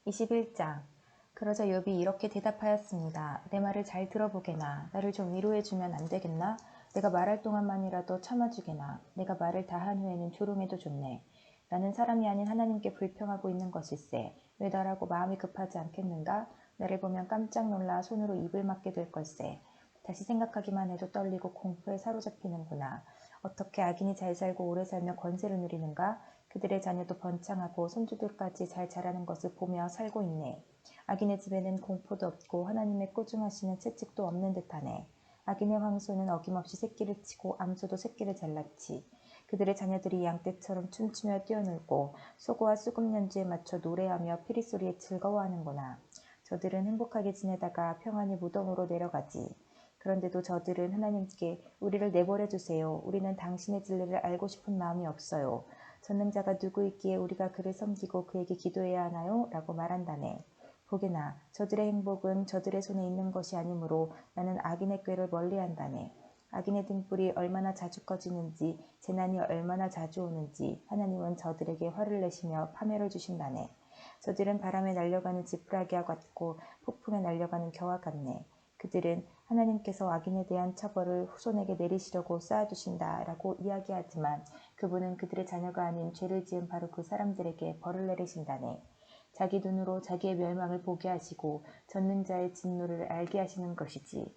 21장. 그러자 욥이 이렇게 대답하였습니다. 내 말을 잘 들어보게나. 나를 좀 위로해주면 안 되겠나? 내가 말할 동안만이라도 참아주게나. 내가 말을 다 한 후에는 조롱해도 좋네. 나는 사람이 아닌 하나님께 불평하고 있는 것일세. 왜 나라고 마음이 급하지 않겠는가? 나를 보면 깜짝 놀라 손으로 입을 막게 될 걸세. 다시 생각하기만 해도 떨리고 공포에 사로잡히는구나. 어떻게 악인이 잘 살고 오래 살며 권세를 누리는가? 그들의 자녀도 번창하고 손주들까지 잘 자라는 것을 보며 살고 있네. 악인의 집에는 공포도 없고 하나님의 꾸중하시는 채찍도 없는 듯하네. 악인의 황소는 어김없이 새끼를 치고 암소도 새끼를 잘랐지. 그들의 자녀들이 양떼처럼 춤추며 뛰어놀고 소고와 수금 연주에 맞춰 노래하며 피리소리에 즐거워하는구나. 저들은 행복하게 지내다가 평안히 무덤으로 내려가지. 그런데도 저들은 하나님께 우리를 내버려 두세요. 우리는 당신의 진리를 알고 싶은 마음이 없어요. 전능자가 누구있기에 우리가 그를 섬기고 그에게 기도해야 하나요? 라고 말한다네. 보게나 저들의 행복은 저들의 손에 있는 것이 아니므로 나는 악인의 꾀를 멀리한다네. 악인의 등불이 얼마나 자주 꺼지는지 재난이 얼마나 자주 오는지 하나님은 저들에게 화를 내시며 파멸을 주신다네. 저들은 바람에 날려가는 지푸라기와 같고 폭풍에 날려가는 겨와 같네. 그들은 하나님께서 악인에 대한 처벌을 후손에게 내리시려고 쌓아두신다라고 이야기하지만 그분은 그들의 자녀가 아닌 죄를 지은 바로 그 사람들에게 벌을 내리신다네. 자기 눈으로 자기의 멸망을 보게 하시고 전능자의 진노를 알게 하시는 것이지.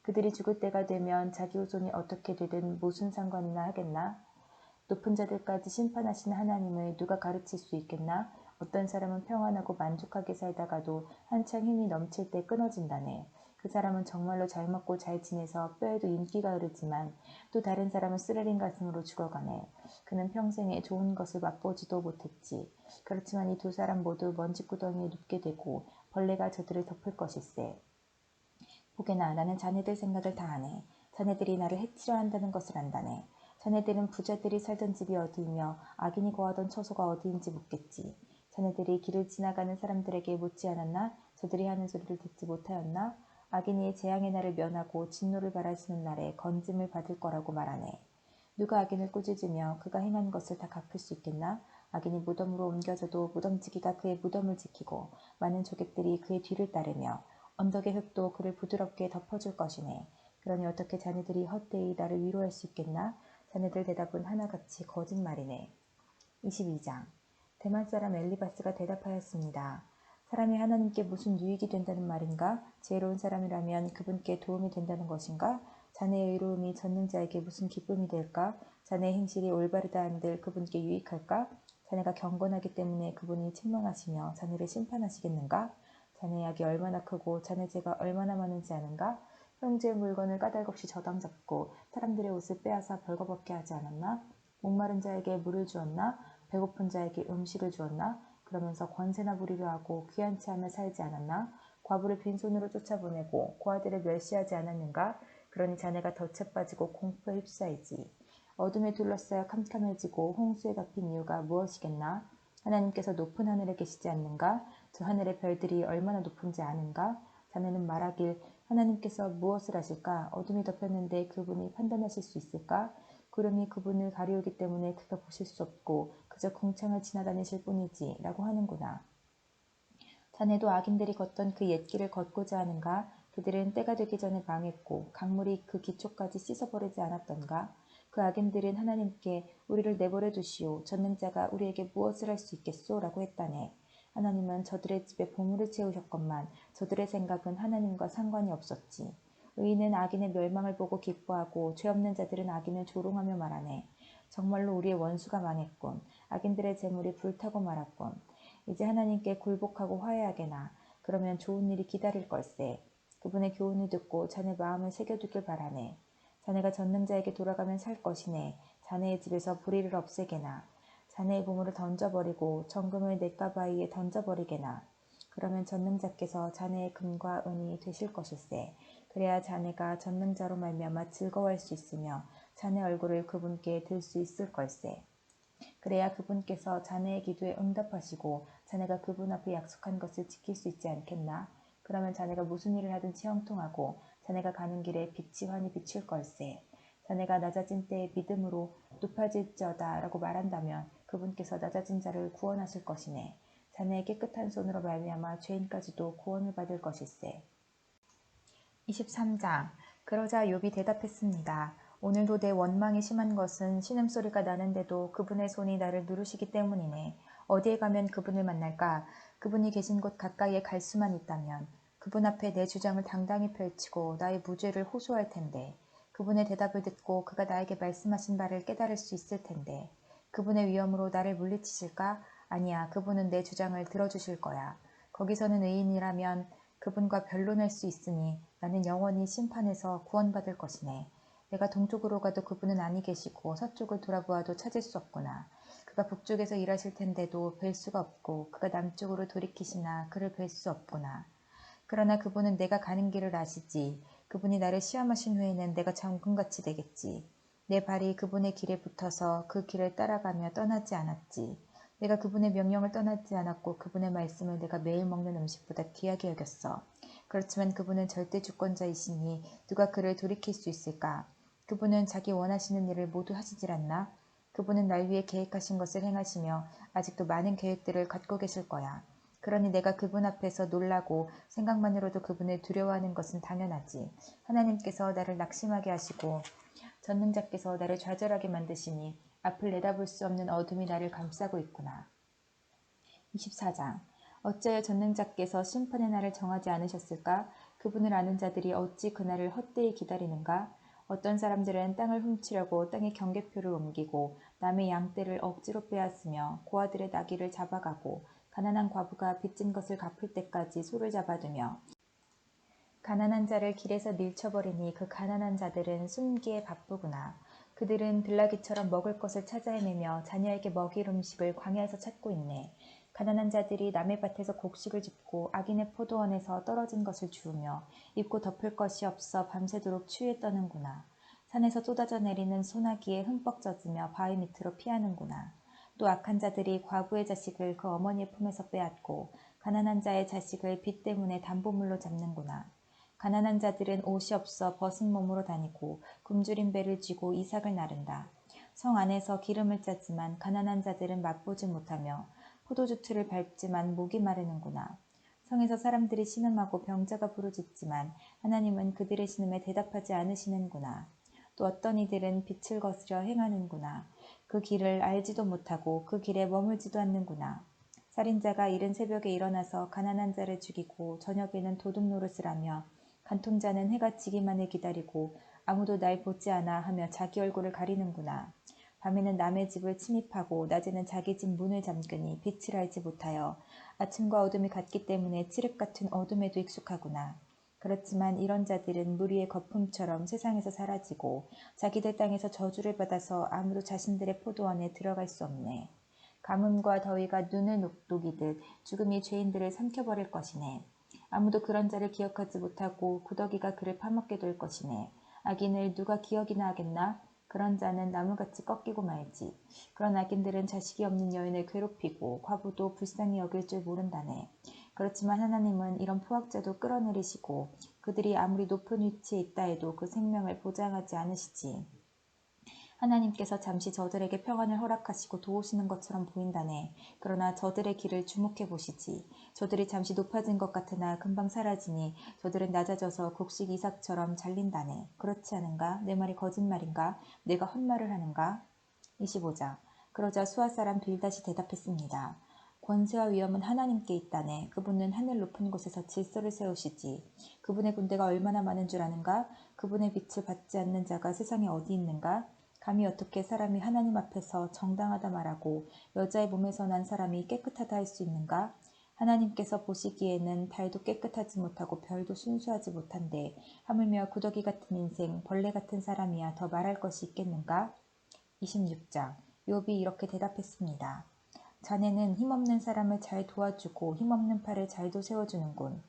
그들이 죽을 때가 되면 자기 후손이 어떻게 되든 무슨 상관이나 하겠나? 높은 자들까지 심판하시는 하나님을 누가 가르칠 수 있겠나? 어떤 사람은 평안하고 만족하게 살다가도 한창 힘이 넘칠 때 끊어진다네. 그 사람은 정말로 잘 먹고 잘 지내서 뼈에도 인기가 흐르지만 또 다른 사람은 쓰레린 가슴으로 죽어가네. 그는 평생에 좋은 것을 맛보지도 못했지. 그렇지만 이 두 사람 모두 먼지구덩이에 눕게 되고 벌레가 저들을 덮을 것일세. 보게나 나는 자네들 생각을 다 아네. 자네들이 나를 해치려 한다는 것을 안다네. 자네들은 부자들이 살던 집이 어디이며 악인이 거하던 처소가 어디인지 묻겠지. 자네들이 길을 지나가는 사람들에게 묻지 않았나? 저들이 하는 소리를 듣지 못하였나? 악인이 재앙의 날을 면하고 진노를 바라시는 날에 건짐을 받을 거라고 말하네. 누가 악인을 꾸짖으며 그가 행한 것을 다 갚을 수 있겠나? 악인이 무덤으로 옮겨져도 무덤지기가 그의 무덤을 지키고 많은 조객들이 그의 뒤를 따르며 언덕의 흙도 그를 부드럽게 덮어줄 것이네. 그러니 어떻게 자네들이 헛되이 나를 위로할 수 있겠나? 자네들 대답은 하나같이 거짓말이네. 22장. 대만 사람 엘리바스가 대답하였습니다. 사람이 하나님께 무슨 유익이 된다는 말인가? 지혜로운 사람이라면 그분께 도움이 된다는 것인가? 자네의 의로움이 전능자에게 무슨 기쁨이 될까? 자네의 행실이 올바르다 한들 그분께 유익할까? 자네가 경건하기 때문에 그분이 책망하시며 자네를 심판하시겠는가? 자네의 악이 얼마나 크고 자네 죄가 얼마나 많은지 아는가? 형제의 물건을 까닭없이 저당 잡고 사람들의 옷을 빼앗아 벌거벗게 하지 않았나? 목마른 자에게 물을 주었나? 배고픈 자에게 음식을 주었나? 그러면서 권세나 부리려 하고 귀한치 하며 살지 않았나? 과부를 빈손으로 쫓아보내고 고아들을 멸시하지 않았는가? 그러니 자네가 덫에 빠지고 공포에 휩싸이지. 어둠에 둘러싸여 캄캄해지고 홍수에 덮인 이유가 무엇이겠나? 하나님께서 높은 하늘에 계시지 않는가? 저 하늘의 별들이 얼마나 높은지 아는가? 자네는 말하길 하나님께서 무엇을 하실까? 어둠이 덮였는데 그분이 판단하실 수 있을까? 구름이 그분을 가리우기 때문에 그가 보실 수 없고 그저 궁창을 지나다니실 뿐이지 라고 하는구나. 자네도 악인들이 걷던 그 옛길을 걷고자 하는가? 그들은 때가 되기 전에 망했고 강물이 그 기초까지 씻어버리지 않았던가? 그 악인들은 하나님께 우리를 내버려 두시오. 전능자가 우리에게 무엇을 할 수 있겠소? 라고 했다네. 하나님은 저들의 집에 보물을 채우셨건만 저들의 생각은 하나님과 상관이 없었지. 의인은 악인의 멸망을 보고 기뻐하고 죄 없는 자들은 악인을 조롱하며 말하네. 정말로 우리의 원수가 망했군. 악인들의 재물이 불타고 말았군. 이제 하나님께 굴복하고 화해하게나. 그러면 좋은 일이 기다릴 걸세. 그분의 교훈을 듣고 자네 마음을 새겨두길 바라네. 자네가 전능자에게 돌아가면 살 것이네. 자네의 집에서 불의를 없애게나. 자네의 보물을 던져버리고 정금을 냇가바위에 던져버리게나. 그러면 전능자께서 자네의 금과 은이 되실 것일세. 그래야 자네가 전능자로 말미암아 즐거워할 수 있으며 자네 얼굴을 그분께 들 수 있을 걸세. 그래야 그분께서 자네의 기도에 응답하시고 자네가 그분 앞에 약속한 것을 지킬 수 있지 않겠나? 그러면 자네가 무슨 일을 하든지 형통하고 자네가 가는 길에 빛이 환히 비출 걸세. 자네가 낮아진 때에 믿음으로 높아질지어다 라고 말한다면 그분께서 낮아진 자를 구원하실 것이네. 자네의 깨끗한 손으로 말미암아 죄인까지도 구원을 받을 것일세. 23장. 그러자 욥이 대답했습니다. 오늘도 내 원망이 심한 것은 신음소리가 나는데도 그분의 손이 나를 누르시기 때문이네. 어디에 가면 그분을 만날까? 그분이 계신 곳 가까이에 갈 수만 있다면 그분 앞에 내 주장을 당당히 펼치고 나의 무죄를 호소할 텐데, 그분의 대답을 듣고 그가 나에게 말씀하신 바를 깨달을 수 있을 텐데, 그분의 위엄으로 나를 물리치실까? 아니야, 그분은 내 주장을 들어주실 거야. 거기서는 의인이라면 그분과 변론할 수 있으니 나는 영원히 심판에서 구원받을 것이네. 내가 동쪽으로 가도 그분은 아니 계시고 서쪽을 돌아보아도 찾을 수 없구나. 그가 북쪽에서 일하실 텐데도 뵐 수가 없고 그가 남쪽으로 돌이키시나 그를 뵐 수 없구나. 그러나 그분은 내가 가는 길을 아시지. 그분이 나를 시험하신 후에는 내가 정금같이 되겠지. 내 발이 그분의 길에 붙어서 그 길을 따라가며 떠나지 않았지. 내가 그분의 명령을 떠나지 않았고 그분의 말씀을 내가 매일 먹는 음식보다 귀하게 여겼어. 그렇지만 그분은 절대 주권자이시니 누가 그를 돌이킬 수 있을까? 그분은 자기 원하시는 일을 모두 하시질 않나? 그분은 날 위해 계획하신 것을 행하시며 아직도 많은 계획들을 갖고 계실 거야. 그러니 내가 그분 앞에서 놀라고 생각만으로도 그분을 두려워하는 것은 당연하지. 하나님께서 나를 낙심하게 하시고 전능자께서 나를 좌절하게 만드시니 앞을 내다볼 수 없는 어둠이 나를 감싸고 있구나. 24장. 어찌하여 전능자께서 심판의 날을 정하지 않으셨을까? 그분을 아는 자들이 어찌 그날을 헛되이 기다리는가? 어떤 사람들은 땅을 훔치려고 땅의 경계표를 옮기고 남의 양떼를 억지로 빼앗으며 고아들의 나귀를 잡아가고 가난한 과부가 빚진 것을 갚을 때까지 소를 잡아두며 가난한 자를 길에서 밀쳐버리니 그 가난한 자들은 숨기에 바쁘구나. 그들은 들나귀처럼 먹을 것을 찾아 헤매며 자녀에게 먹일 음식을 광야에서 찾고 있네. 가난한 자들이 남의 밭에서 곡식을 줍고 악인의 포도원에서 떨어진 것을 주우며 입고 덮을 것이 없어 밤새도록 추위에 떠는구나. 산에서 쏟아져 내리는 소나기에 흠뻑 젖으며 바위 밑으로 피하는구나. 또 악한 자들이 과부의 자식을 그 어머니의 품에서 빼앗고 가난한 자의 자식을 빚 때문에 담보물로 잡는구나. 가난한 자들은 옷이 없어 벗은 몸으로 다니고 굶주린 배를 쥐고 이삭을 나른다. 성 안에서 기름을 짜지만 가난한 자들은 맛보지 못하며 포도주 틀을 밟지만 목이 마르는구나. 성에서 사람들이 신음하고 병자가 부르짖지만 하나님은 그들의 신음에 대답하지 않으시는구나. 또 어떤 이들은 빛을 거스려 행하는구나. 그 길을 알지도 못하고 그 길에 머물지도 않는구나. 살인자가 이른 새벽에 일어나서 가난한 자를 죽이고 저녁에는 도둑 노릇을 하며 간통자는 해가 지기만을 기다리고 아무도 날 보지 않아 하며 자기 얼굴을 가리는구나. 밤에는 남의 집을 침입하고 낮에는 자기 집 문을 잠그니 빛을 알지 못하여 아침과 어둠이 같기 때문에 칠흑 같은 어둠에도 익숙하구나. 그렇지만 이런 자들은 무리의 거품처럼 세상에서 사라지고 자기들 땅에서 저주를 받아서 아무도 자신들의 포도원에 들어갈 수 없네. 가뭄과 더위가 눈을 녹이듯 죽음이 죄인들을 삼켜버릴 것이네. 아무도 그런 자를 기억하지 못하고 구더기가 그를 파먹게 될 것이네. 악인을 누가 기억이나 하겠나? 그런 자는 나무같이 꺾이고 말지. 그런 악인들은 자식이 없는 여인을 괴롭히고 과부도 불쌍히 여길 줄 모른다네. 그렇지만 하나님은 이런 포악자도 끌어내리시고 그들이 아무리 높은 위치에 있다 해도 그 생명을 보장하지 않으시지. 하나님께서 잠시 저들에게 평안을 허락하시고 도우시는 것처럼 보인다네. 그러나 저들의 길을 주목해 보시지. 저들이 잠시 높아진 것 같으나 금방 사라지니 저들은 낮아져서 곡식 이삭처럼 잘린다네. 그렇지 않은가? 내 말이 거짓말인가? 내가 헛말을 하는가? 25장. 그러자 수아 사람 빌닷이 대답했습니다. 권세와 위엄은 하나님께 있다네. 그분은 하늘 높은 곳에서 질서를 세우시지. 그분의 군대가 얼마나 많은 줄 아는가? 그분의 빛을 받지 않는 자가 세상에 어디 있는가? 감히 어떻게 사람이 하나님 앞에서 정당하다 말하고 여자의 몸에서 난 사람이 깨끗하다 할 수 있는가? 하나님께서 보시기에는 달도 깨끗하지 못하고 별도 순수하지 못한데 하물며 구더기 같은 인생, 벌레 같은 사람이야 더 말할 것이 있겠는가? 26장. 욥이 이렇게 대답했습니다. 자네는 힘없는 사람을 잘 도와주고 힘없는 팔을 잘도 세워주는군.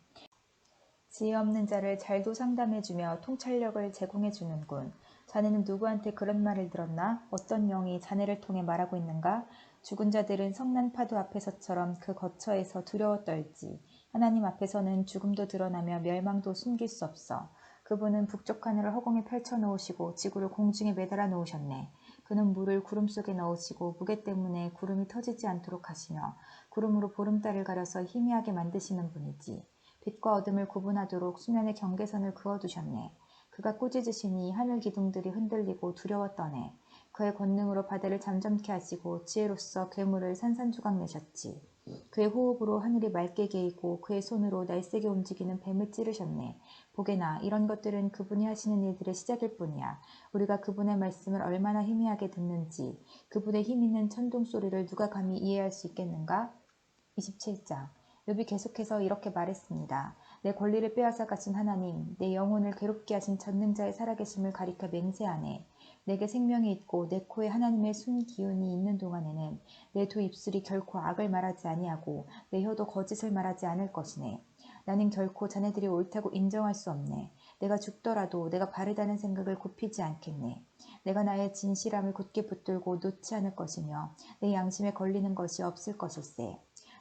지혜 없는 자를 잘도 상담해주며 통찰력을 제공해주는군. 자네는 누구한테 그런 말을 들었나? 어떤 영이 자네를 통해 말하고 있는가? 죽은 자들은 성난 파도 앞에서처럼 그 거처에서 두려워 떨지. 하나님 앞에서는 죽음도 드러나며 멸망도 숨길 수 없어. 그분은 북쪽 하늘을 허공에 펼쳐놓으시고 지구를 공중에 매달아 놓으셨네. 그는 물을 구름 속에 넣으시고 무게 때문에 구름이 터지지 않도록 하시며 구름으로 보름달을 가려서 희미하게 만드시는 분이지. 빛과 어둠을 구분하도록 수면의 경계선을 그어두셨네. 그가 꾸짖으시니 하늘 기둥들이 흔들리고 두려워 떠네. 그의 권능으로 바다를 잠잠케 하시고 지혜로서 괴물을 산산조각 내셨지. 그의 호흡으로 하늘이 맑게 개이고 그의 손으로 날쌔게 움직이는 뱀을 찌르셨네. 보게나 이런 것들은 그분이 하시는 일들의 시작일 뿐이야. 우리가 그분의 말씀을 얼마나 희미하게 듣는지, 그분의 힘 있는 천둥 소리를 누가 감히 이해할 수 있겠는가? 27장. 욥이 계속해서 이렇게 말했습니다. 내 권리를 빼앗아 가신 하나님, 내 영혼을 괴롭게 하신 전능자의 살아계심을 가리켜 맹세하네. 내게 생명이 있고 내 코에 하나님의 숨 기운이 있는 동안에는 내 두 입술이 결코 악을 말하지 아니하고 내 혀도 거짓을 말하지 않을 것이네. 나는 결코 자네들이 옳다고 인정할 수 없네. 내가 죽더라도 내가 바르다는 생각을 굽히지 않겠네. 내가 나의 진실함을 굳게 붙들고 놓지 않을 것이며 내 양심에 걸리는 것이 없을 것일세.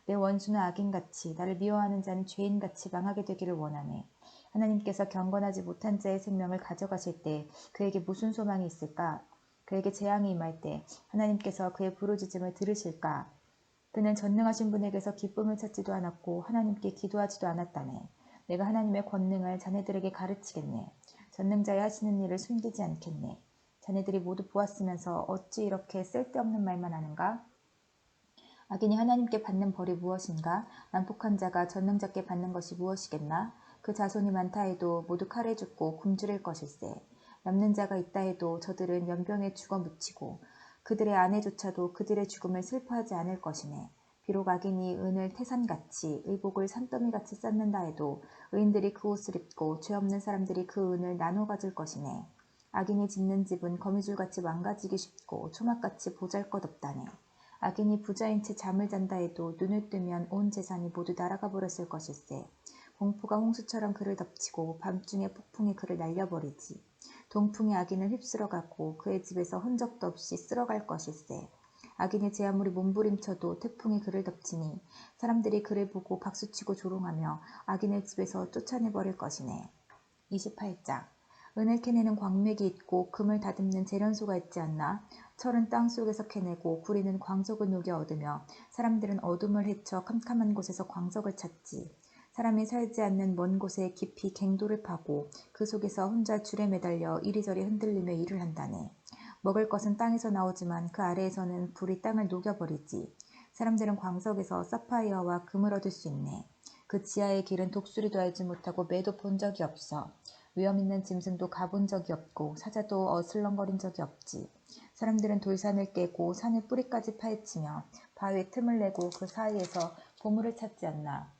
내 원수는 악인같이 나를 미워하는 자는 죄인같이 망하게 되기를 원하네. 하나님께서 경건하지 못한 자의 생명을 가져가실 때 그에게 무슨 소망이 있을까? 그에게 재앙이 임할 때 하나님께서 그의 부르짖음을 들으실까? 그는 전능하신 분에게서 기쁨을 찾지도 않았고 하나님께 기도하지도 않았다네. 내가 하나님의 권능을 자네들에게 가르치겠네. 전능자의 하시는 일을 숨기지 않겠네. 자네들이 모두 보았으면서 어찌 이렇게 쓸데없는 말만 하는가? 악인이 하나님께 받는 벌이 무엇인가? 난폭한 자가 전능자께 받는 것이 무엇이겠나? 그 자손이 많다 해도 모두 칼에 죽고 굶주릴 것일세. 남는 자가 있다 해도 저들은 연병에 죽어 묻히고 그들의 아내조차도 그들의 죽음을 슬퍼하지 않을 것이네. 비록 악인이 은을 태산같이 의복을 산더미같이 쌓는다 해도 의인들이 그 옷을 입고 죄 없는 사람들이 그 은을 나눠 가질 것이네. 악인이 짓는 집은 거미줄같이 망가지기 쉽고 초막같이 보잘것없다네. 악인이 부자인 채 잠을 잔다 해도 눈을 뜨면 온 재산이 모두 날아가 버렸을 것일세. 공포가 홍수처럼 그를 덮치고 밤중에 폭풍이 그를 날려버리지. 동풍이 악인을 휩쓸어가고 그의 집에서 흔적도 없이 쓸어갈 것일세. 악인이 제 아무리 몸부림쳐도 태풍이 그를 덮치니 사람들이 그를 보고 박수치고 조롱하며 악인의 집에서 쫓아내버릴 것이네. 28장. 은을 캐내는 광맥이 있고 금을 다듬는 재련소가 있지 않나? 철은 땅속에서 캐내고 구리는 광석을 녹여 얻으며 사람들은 어둠을 헤쳐 캄캄한 곳에서 광석을 찾지. 사람이 살지 않는 먼 곳에 깊이 갱도를 파고 그 속에서 혼자 줄에 매달려 이리저리 흔들리며 일을 한다네. 먹을 것은 땅에서 나오지만 그 아래에서는 불이 땅을 녹여버리지. 사람들은 광석에서 사파이어와 금을 얻을 수 있네. 그 지하의 길은 독수리도 알지 못하고 매도 본 적이 없어. 위험 있는 짐승도 가본 적이 없고 사자도 어슬렁거린 적이 없지. 사람들은 돌산을 깨고 산의 뿌리까지 파헤치며 바위에 틈을 내고 그 사이에서 보물을 찾지 않나.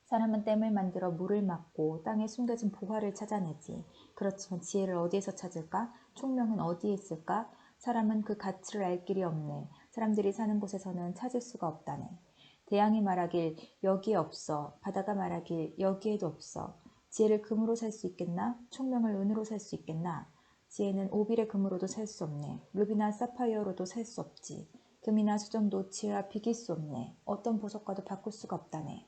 사람은 댐을 만들어 물을 막고 땅에 숨겨진 보화를 찾아내지. 그렇지만 지혜를 어디에서 찾을까? 총명은 어디에 있을까? 사람은 그 가치를 알 길이 없네. 사람들이 사는 곳에서는 찾을 수가 없다네. 대양이 말하길 여기에 없어. 바다가 말하길 여기에도 없어. 지혜를 금으로 살 수 있겠나? 총명을 은으로 살 수 있겠나? 지혜는 오빌의 금으로도 살 수 없네. 루비나 사파이어로도 살 수 없지. 금이나 수정도 지혜와 비길 수 없네. 어떤 보석과도 바꿀 수가 없다네.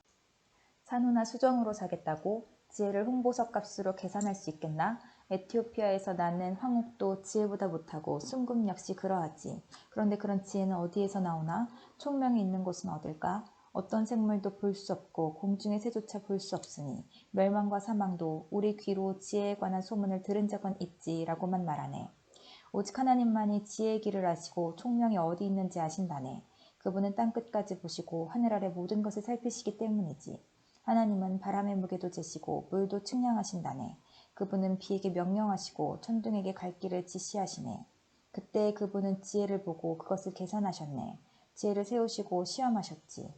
산호나 수정으로 사겠다고? 지혜를 홍보석 값으로 계산할 수 있겠나? 에티오피아에서 나는 황옥도 지혜보다 못하고 순금 역시 그러하지. 그런데 그런 지혜는 어디에서 나오나? 총명이 있는 곳은 어딜까? 어떤 생물도 볼 수 없고 공중의 새조차 볼 수 없으니 멸망과 사망도 우리 귀로 지혜에 관한 소문을 들은 적은 있지라고만 말하네. 오직 하나님만이 지혜의 길을 아시고 총명이 어디 있는지 아신다네. 그분은 땅끝까지 보시고 하늘 아래 모든 것을 살피시기 때문이지. 하나님은 바람의 무게도 재시고 물도 측량하신다네. 그분은 비에게 명령하시고 천둥에게 갈 길을 지시하시네. 그때 그분은 지혜를 보고 그것을 계산하셨네. 지혜를 세우시고 시험하셨지.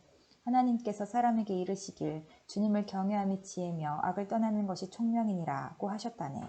하나님께서 사람에게 이르시길 주님을 경외함이 지혜며 악을 떠나는 것이 총명이니라고 하셨다네.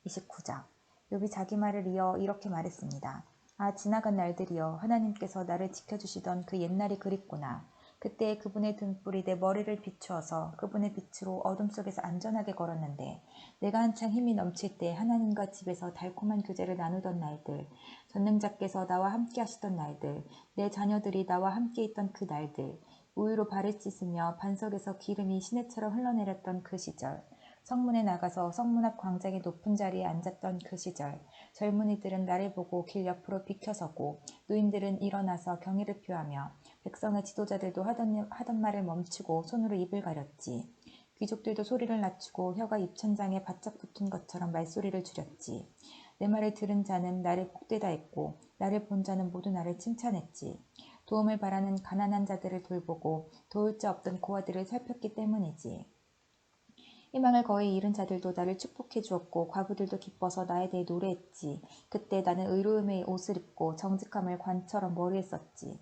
29장. 욥이 자기 말을 이어 이렇게 말했습니다. 아, 지나간 날들이여, 하나님께서 나를 지켜주시던 그 옛날이 그립구나. 그때 그분의 등불이 내 머리를 비추어서 그분의 빛으로 어둠 속에서 안전하게 걸었는데, 내가 한창 힘이 넘칠 때 하나님과 집에서 달콤한 교제를 나누던 날들, 전능자께서 나와 함께 하시던 날들, 내 자녀들이 나와 함께 있던 그 날들, 우유로 발을 씻으며 반석에서 기름이 시내처럼 흘러내렸던 그 시절, 성문에 나가서 성문 앞 광장의 높은 자리에 앉았던 그 시절, 젊은이들은 나를 보고 길 옆으로 비켜서고 노인들은 일어나서 경의를 표하며 백성의 지도자들도 하던 말을 멈추고 손으로 입을 가렸지. 귀족들도 소리를 낮추고 혀가 입천장에 바짝 붙은 것처럼 말소리를 줄였지. 내 말을 들은 자는 나를 복되다 했고 나를 본 자는 모두 나를 칭찬했지. 도움을 바라는 가난한 자들을 돌보고 도울 자 없던 고아들을 살폈기 때문이지. 희망을 거의 잃은 자들도 나를 축복해 주었고 과부들도 기뻐서 나에 대해 노래했지. 그때 나는 의로움의 옷을 입고 정직함을 관처럼 머리에 썼지.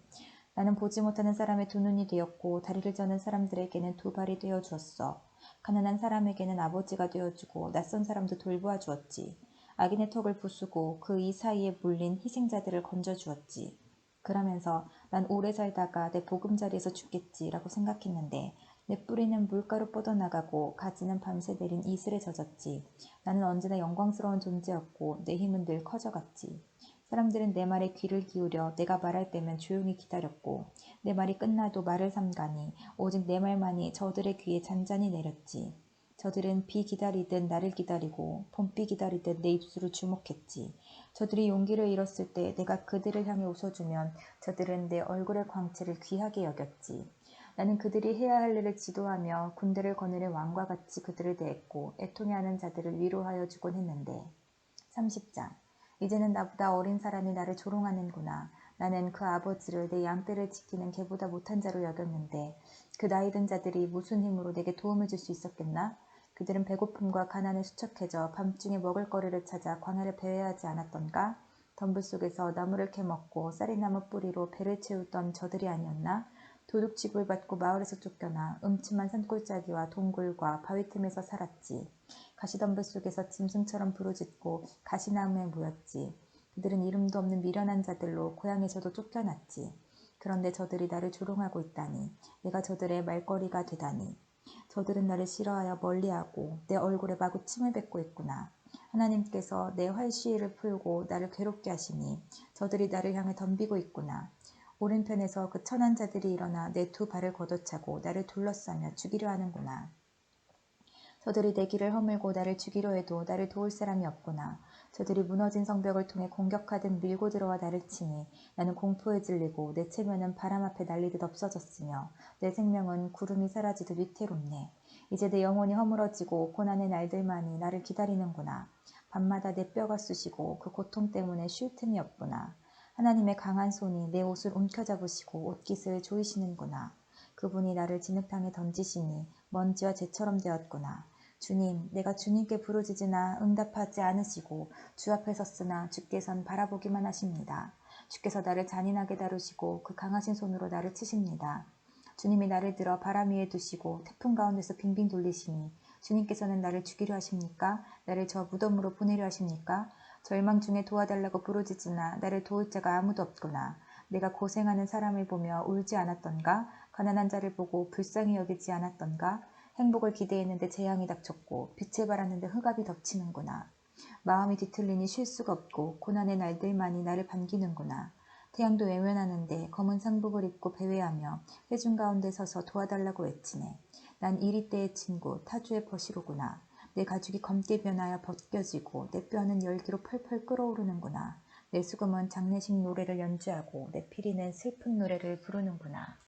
나는 보지 못하는 사람의 두 눈이 되었고 다리를 저는 사람들에게는 두 발이 되어 주었어. 가난한 사람에게는 아버지가 되어주고 낯선 사람도 돌보아 주었지. 악인의 턱을 부수고 그 이 사이에 물린 희생자들을 건져주었지. 그러면서 난 오래 살다가 내 보금자리에서 죽겠지라고 생각했는데 내 뿌리는 물가로 뻗어나가고 가지는 밤새 내린 이슬에 젖었지. 나는 언제나 영광스러운 존재였고 내 힘은 늘 커져갔지. 사람들은 내 말에 귀를 기울여 내가 말할 때면 조용히 기다렸고 내 말이 끝나도 말을 삼가니 오직 내 말만이 저들의 귀에 잔잔히 내렸지. 저들은 비 기다리듯 나를 기다리고 봄비 기다리듯 내 입술을 주목했지. 저들이 용기를 잃었을 때 내가 그들을 향해 웃어주면 저들은 내 얼굴의 광채를 귀하게 여겼지. 나는 그들이 해야 할 일을 지도하며 군대를 거느린 왕과 같이 그들을 대했고 애통해하는 자들을 위로하여 주곤 했는데 30장 이제는 나보다 어린 사람이 나를 조롱하는구나. 나는 그 아버지를 내 양떼를 지키는 개보다 못한 자로 여겼는데 그 나이든 자들이 무슨 힘으로 내게 도움을 줄 수 있었겠나? 그들은 배고픔과 가난에 수척해져 밤중에 먹을거리를 찾아 광야를 배회하지 않았던가? 덤불 속에서 나무를 캐먹고 쌀이나무 뿌리로 배를 채우던 저들이 아니었나? 도둑 취급을 받고 마을에서 쫓겨나 음침한 산골짜기와 동굴과 바위 틈에서 살았지. 가시덤불 속에서 짐승처럼 부르짖고 가시나무에 모였지. 그들은 이름도 없는 미련한 자들로 고향에서도 쫓겨났지. 그런데 저들이 나를 조롱하고 있다니. 내가 저들의 말거리가 되다니. 저들은 나를 싫어하여 멀리하고 내 얼굴에 마구 침을 뱉고 있구나. 하나님께서 내 활시위를 풀고 나를 괴롭게 하시니 저들이 나를 향해 덤비고 있구나. 오른편에서 그 천한 자들이 일어나 내 두 발을 걷어차고 나를 둘러싸며 죽이려 하는구나. 저들이 내 길을 허물고 나를 죽이려 해도 나를 도울 사람이 없구나. 저들이 무너진 성벽을 통해 공격하듯 밀고 들어와 나를 치니 나는 공포에 질리고 내 체면은 바람 앞에 날리듯 없어졌으며 내 생명은 구름이 사라지듯 위태롭네. 이제 내 영혼이 허물어지고 고난의 날들만이 나를 기다리는구나. 밤마다 내 뼈가 쑤시고 그 고통 때문에 쉴 틈이 없구나. 하나님의 강한 손이 내 옷을 움켜잡으시고 옷깃을 조이시는구나. 그분이 나를 진흙탕에 던지시니 먼지와 재처럼 되었구나. 주님, 내가 주님께 부르짖으나 응답하지 않으시고 주 앞에 섰으나 주께선 바라보기만 하십니다. 주께서 나를 잔인하게 다루시고 그 강하신 손으로 나를 치십니다. 주님이 나를 들어 바람 위에 두시고 태풍 가운데서 빙빙 돌리시니 주님께서는 나를 죽이려 하십니까? 나를 저 무덤으로 보내려 하십니까? 절망 중에 도와달라고 부르짖으나 나를 도울 자가 아무도 없구나. 내가 고생하는 사람을 보며 울지 않았던가? 가난한 자를 보고 불쌍히 여기지 않았던가? 행복을 기대했는데 재앙이 닥쳤고 빛을 발았는데 흑암이 덮치는구나. 마음이 뒤틀리니 쉴 수가 없고 고난의 날들만이 나를 반기는구나. 태양도 외면하는데 검은 상복을 입고 배회하며 회중 가운데 서서 도와달라고 외치네. 난 이리때의 친구 타주의 버시로구나. 내 가죽이 검게 변하여 벗겨지고 내 뼈는 열기로 펄펄 끓어오르는구나. 내 수금은 장례식 노래를 연주하고 내 피리는 슬픈 노래를 부르는구나.